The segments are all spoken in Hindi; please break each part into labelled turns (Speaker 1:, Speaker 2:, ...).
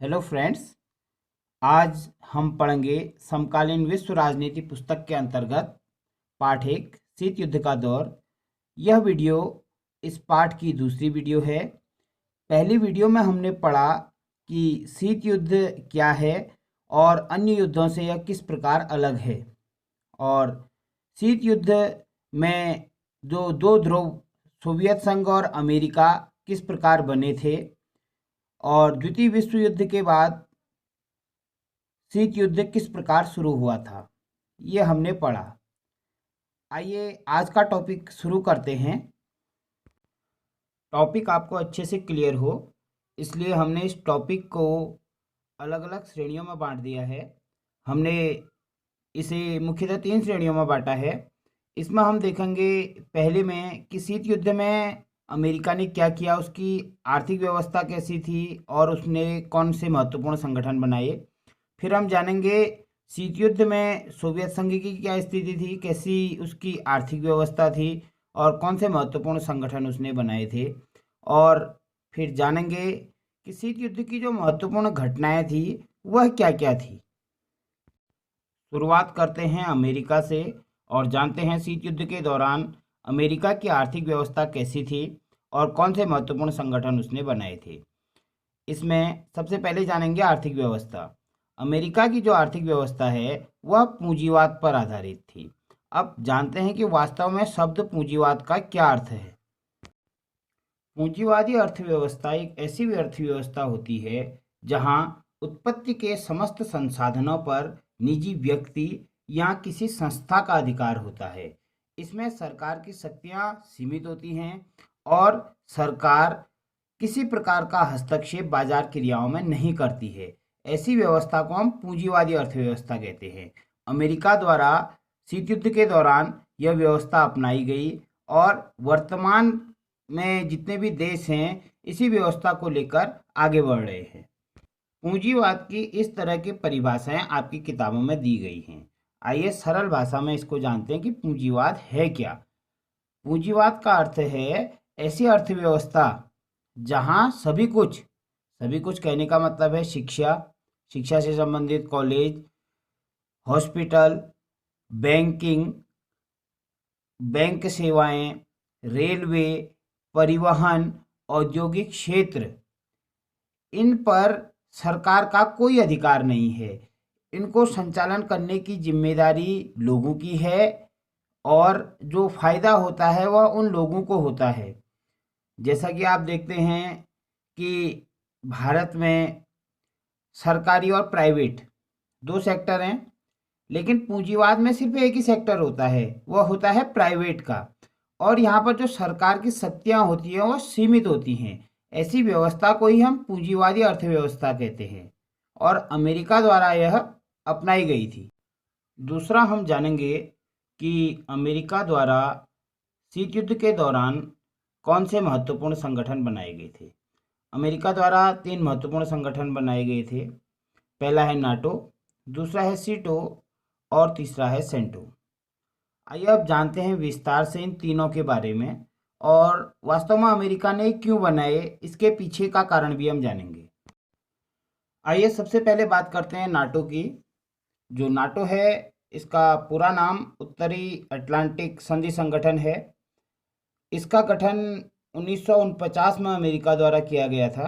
Speaker 1: Hello friends. आज हम पढ़ेंगे समकालीन विश्व राजनीति पुस्तक के अंतर्गत पाठ एक शीत युद्ध का दौर। यह वीडियो इस पाठ की दूसरी वीडियो है। पहली वीडियो में हमने पढ़ा कि शीत युद्ध क्या है और अन्य युद्धों से यह किस प्रकार अलग है, और शीत युद्ध में जो दो ध्रुव सोवियत संघ और अमेरिका किस प्रकार बने थे, और द्वितीय विश्व युद्ध के बाद शीत युद्ध किस प्रकार शुरू हुआ था, ये हमने पढ़ा। आइए आज का टॉपिक शुरू करते हैं। टॉपिक आपको अच्छे से क्लियर हो इसलिए हमने इस टॉपिक को अलग अलग श्रेणियों में बांट दिया है। हमने इसे मुख्यतः तीन श्रेणियों में बांटा है। इसमें हम देखेंगे पहले में कि शीत युद्ध में अमेरिका ने क्या किया, उसकी आर्थिक व्यवस्था कैसी थी और उसने कौन से महत्वपूर्ण संगठन बनाए। फिर हम जानेंगे शीत युद्ध में सोवियत संघ की क्या स्थिति थी, कैसी उसकी आर्थिक व्यवस्था थी और कौन से महत्वपूर्ण संगठन उसने बनाए थे। और फिर जानेंगे कि शीत युद्ध की जो महत्वपूर्ण घटनाएं थी वह क्या क्या थी। शुरुआत करते हैं अमेरिका से और जानते हैं शीत युद्ध के दौरान अमेरिका की आर्थिक व्यवस्था कैसी थी और कौन से महत्वपूर्ण संगठन उसने बनाए थे। इसमें सबसे पहले जानेंगे आर्थिक व्यवस्था। अमेरिका की जो आर्थिक व्यवस्था है वह पूंजीवाद पर आधारित थी। अब जानते हैं कि वास्तव में शब्द पूंजीवाद का क्या अर्थ है। पूंजीवादी अर्थव्यवस्था एक ऐसी अर्थव्यवस्था होती है जहां उत्पत्ति के समस्त संसाधनों पर निजी व्यक्ति या किसी संस्था का अधिकार होता है। इसमें सरकार की शक्तियां सीमित होती हैं और सरकार किसी प्रकार का हस्तक्षेप बाजार क्रियाओं में नहीं करती है। ऐसी व्यवस्था को हम पूंजीवादी अर्थव्यवस्था कहते हैं। अमेरिका द्वारा शीत युद्ध के दौरान यह व्यवस्था अपनाई गई और वर्तमान में जितने भी देश हैं इसी व्यवस्था को लेकर आगे बढ़ रहे हैं। पूंजीवाद की इस तरह की परिभाषाएं आपकी किताबों में दी गई हैं। आइए सरल भाषा में इसको जानते हैं कि पूंजीवाद है क्या। पूंजीवाद का अर्थ है ऐसी अर्थव्यवस्था जहां सभी कुछ कहने का मतलब है शिक्षा, शिक्षा से संबंधित कॉलेज, हॉस्पिटल, बैंकिंग, बैंक सेवाएं, रेलवे, परिवहन, औद्योगिक क्षेत्र, इन पर सरकार का कोई अधिकार नहीं है। इनको संचालन करने की जिम्मेदारी लोगों की है और जो फायदा होता है वह उन लोगों को होता है। जैसा कि आप देखते हैं कि भारत में सरकारी और प्राइवेट दो सेक्टर हैं, लेकिन पूंजीवाद में सिर्फ एक ही सेक्टर होता है, वह होता है प्राइवेट का। और यहाँ पर जो सरकार की शक्तियाँ होती हैं वह सीमित होती हैं। ऐसी व्यवस्था को ही हम पूंजीवादी अर्थव्यवस्था कहते हैं और अमेरिका द्वारा यह अपनाई गई थी। दूसरा हम जानेंगे कि अमेरिका द्वारा शीत युद्ध के दौरान कौन से महत्वपूर्ण संगठन बनाए गए थे। अमेरिका द्वारा तीन महत्वपूर्ण संगठन बनाए गए थे। पहला है नाटो, दूसरा है सीटो और तीसरा है सेंटो। आइए अब जानते हैं विस्तार से इन तीनों के बारे में और वास्तव में अमेरिका ने क्यों बनाए, इसके पीछे का कारण भी हम जानेंगे। आइए सबसे पहले बात करते हैं नाटो की। जो नाटो है इसका पूरा नाम उत्तरी अटलांटिक संधि संगठन है। इसका गठन 1949 में अमेरिका द्वारा किया गया था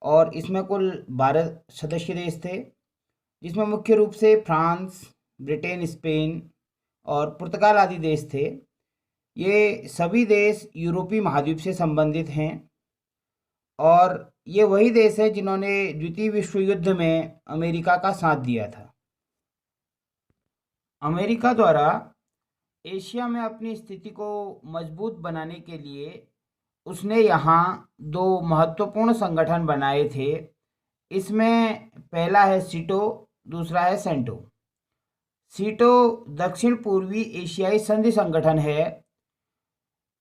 Speaker 1: और इसमें कुल 12 सदस्य देश थे, जिसमें मुख्य रूप से फ्रांस, ब्रिटेन, स्पेन और पुर्तगाल आदि देश थे। ये सभी देश यूरोपीय महाद्वीप से संबंधित हैं और ये वही देश है जिन्होंने द्वितीय विश्व युद्ध में अमेरिका का साथ दिया था। अमेरिका द्वारा एशिया में अपनी स्थिति को मजबूत बनाने के लिए उसने यहाँ दो महत्वपूर्ण संगठन बनाए थे। इसमें पहला है सीटो, दूसरा है सेंटो। सीटो दक्षिण पूर्वी एशियाई संधि संगठन है।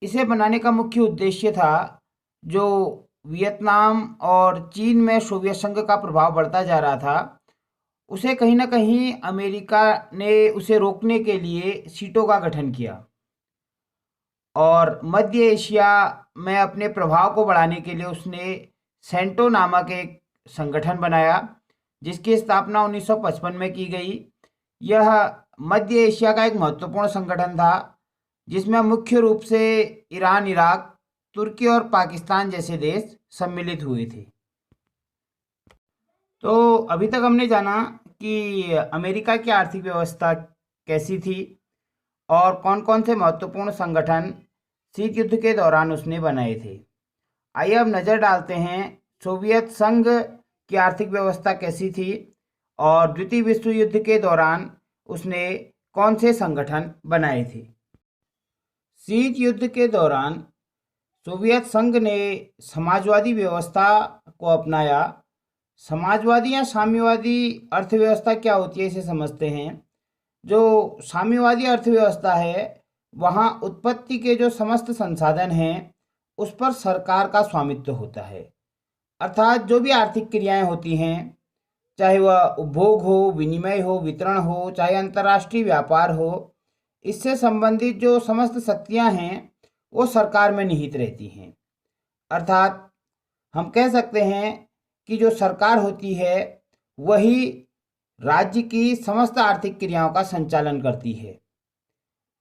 Speaker 1: इसे बनाने का मुख्य उद्देश्य था जो वियतनाम और चीन में सोवियत संघ का प्रभाव बढ़ता जा रहा था, उसे कहीं ना कहीं अमेरिका ने उसे रोकने के लिए सीटो का गठन किया और मध्य एशिया में अपने प्रभाव को बढ़ाने के लिए उसने सेंटो नामक एक संगठन बनाया जिसकी स्थापना 1955 में की गई। यह मध्य एशिया का एक महत्वपूर्ण संगठन था जिसमें मुख्य रूप से ईरान, इराक, तुर्की और पाकिस्तान जैसे देश सम्मिलित हुए थे। तो अभी तक हमने जाना कि अमेरिका की आर्थिक व्यवस्था कैसी थी और कौन कौन से महत्वपूर्ण संगठन शीत युद्ध के दौरान उसने बनाए थे। आइए अब नज़र डालते हैं सोवियत संघ की आर्थिक व्यवस्था कैसी थी और द्वितीय विश्व युद्ध के दौरान उसने कौन से संगठन बनाए थे। शीत युद्ध के दौरान सोवियत संघ ने समाजवादी व्यवस्था को अपनाया। समाजवादी या साम्यवादी अर्थव्यवस्था क्या होती है इसे समझते हैं। जो साम्यवादी अर्थव्यवस्था है वहाँ उत्पत्ति के जो समस्त संसाधन हैं उस पर सरकार का स्वामित्व होता है, अर्थात जो भी आर्थिक क्रियाएं होती हैं, चाहे वह उपभोग हो, विनिमय हो, वितरण हो, चाहे अंतर्राष्ट्रीय व्यापार हो, इससे संबंधित जो समस्त शक्तियां हैं वो सरकार में निहित रहती हैं। अर्थात हम कह सकते हैं कि जो सरकार होती है वही राज्य की समस्त आर्थिक क्रियाओं का संचालन करती है।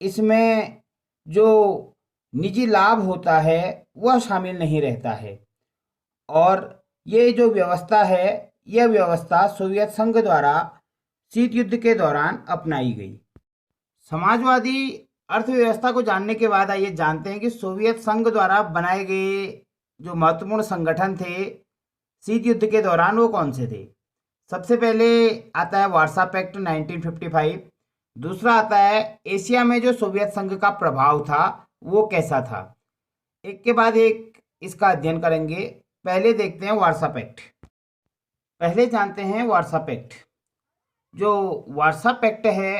Speaker 1: इसमें जो निजी लाभ होता है वह शामिल नहीं रहता है और ये जो व्यवस्था है यह व्यवस्था सोवियत संघ द्वारा शीत युद्ध के दौरान अपनाई गई। समाजवादी अर्थव्यवस्था को जानने के बाद आइए जानते हैं कि सोवियत संघ द्वारा बनाए गए जो महत्वपूर्ण संगठन थे शीत युद्ध के दौरान वो कौन से थे। सबसे पहले आता है वार्सा पैक्ट 1955। दूसरा आता है एशिया में जो सोवियत संघ का प्रभाव था वो कैसा था। एक के बाद एक इसका अध्ययन करेंगे। पहले देखते हैं वार्सा पैक्ट। पहले जानते हैं वार्सा पैक्ट। जो वार्सा पैक्ट है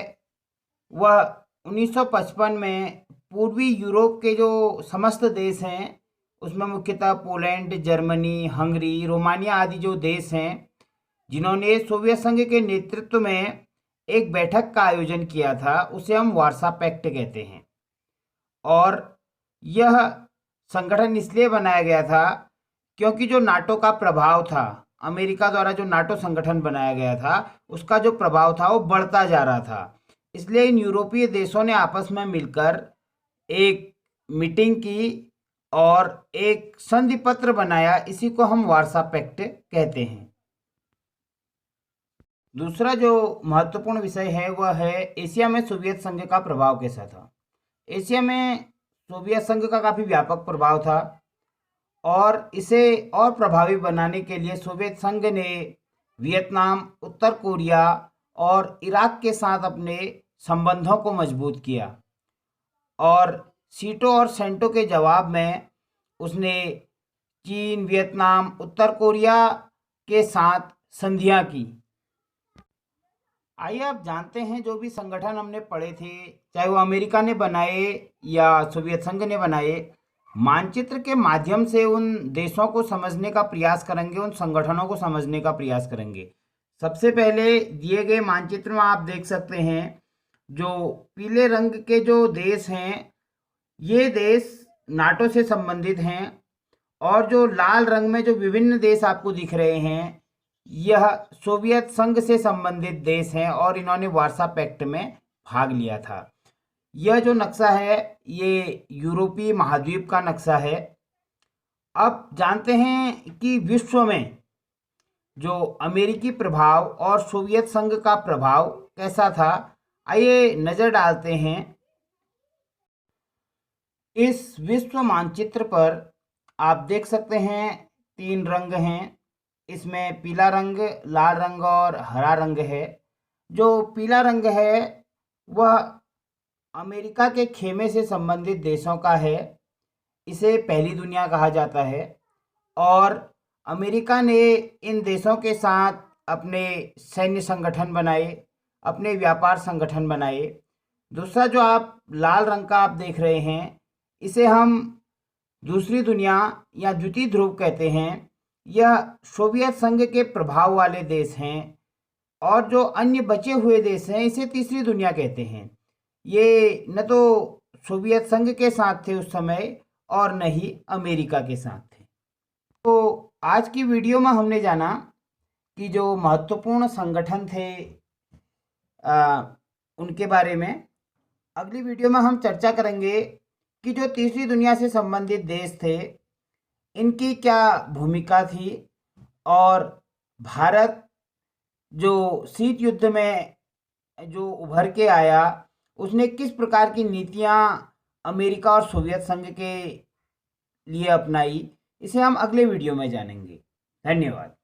Speaker 1: वह 1955 में पूर्वी यूरोप के जो समस्त देश हैं उसमें मुख्यतः पोलैंड, जर्मनी, हंगरी, रोमानिया आदि जो देश हैं जिन्होंने सोवियत संघ के नेतृत्व में एक बैठक का आयोजन किया था उसे हम वार्सा पैक्ट कहते हैं। और यह संगठन इसलिए बनाया गया था क्योंकि जो नाटो का प्रभाव था, अमेरिका द्वारा जो नाटो संगठन बनाया गया था उसका जो प्रभाव था वो बढ़ता जा रहा था। इसलिए इन यूरोपीय देशों ने आपस में मिलकर एक मीटिंग की और एक संधि पत्र बनाया। इसी को हम वार्सा पैक्ट कहते हैं। दूसरा जो महत्वपूर्ण विषय है वह है एशिया में सोवियत संघ का प्रभाव कैसा था। एशिया में सोवियत संघ का काफ़ी व्यापक प्रभाव था और इसे और प्रभावी बनाने के लिए सोवियत संघ ने वियतनाम, उत्तर कोरिया और इराक के साथ अपने संबंधों को मजबूत किया और सीटो और सेंटो के जवाब में उसने चीन, वियतनाम, उत्तर कोरिया के साथ संधियां की। आइए आप जानते हैं जो भी संगठन हमने पढ़े थे चाहे वो अमेरिका ने बनाए या सोवियत संघ ने बनाए, मानचित्र के माध्यम से उन देशों को समझने का प्रयास करेंगे, उन संगठनों को समझने का प्रयास करेंगे। सबसे पहले दिए गए मानचित्र में आप देख सकते हैं जो पीले रंग के जो देश हैं ये देश नाटो से संबंधित हैं और जो लाल रंग में जो विभिन्न देश आपको दिख रहे हैं यह सोवियत संघ से संबंधित देश हैं और इन्होंने वार्सा पैक्ट में भाग लिया था। यह जो नक्शा है ये यूरोपीय महाद्वीप का नक्शा है। अब जानते हैं कि विश्व में जो अमेरिकी प्रभाव और सोवियत संघ का प्रभाव कैसा था। आइए नज़र डालते हैं। इस विश्व मानचित्र पर आप देख सकते हैं 3 रंग हैं। इसमें पीला रंग, लाल रंग और हरा रंग है। जो पीला रंग है वह अमेरिका के खेमे से संबंधित देशों का है। इसे पहली दुनिया कहा जाता है और अमेरिका ने इन देशों के साथ अपने सैन्य संगठन बनाए, अपने व्यापार संगठन बनाए। दूसरा जो आप लाल रंग का आप देख रहे हैं इसे हम दूसरी दुनिया या द्वितीय ध्रुव कहते हैं। यह सोवियत संघ के प्रभाव वाले देश हैं और जो अन्य बचे हुए देश हैं इसे तीसरी दुनिया कहते हैं। ये न तो सोवियत संघ के साथ थे उस समय और न ही अमेरिका के साथ थे। तो आज की वीडियो में हमने जाना कि जो महत्वपूर्ण संगठन थे उनके बारे में अगली वीडियो में हम चर्चा करेंगे कि जो तीसरी दुनिया से संबंधित देश थे इनकी क्या भूमिका थी और भारत जो शीत युद्ध में जो उभर के आया उसने किस प्रकार की नीतियां अमेरिका और सोवियत संघ के लिए अपनाई, इसे हम अगले वीडियो में जानेंगे। धन्यवाद।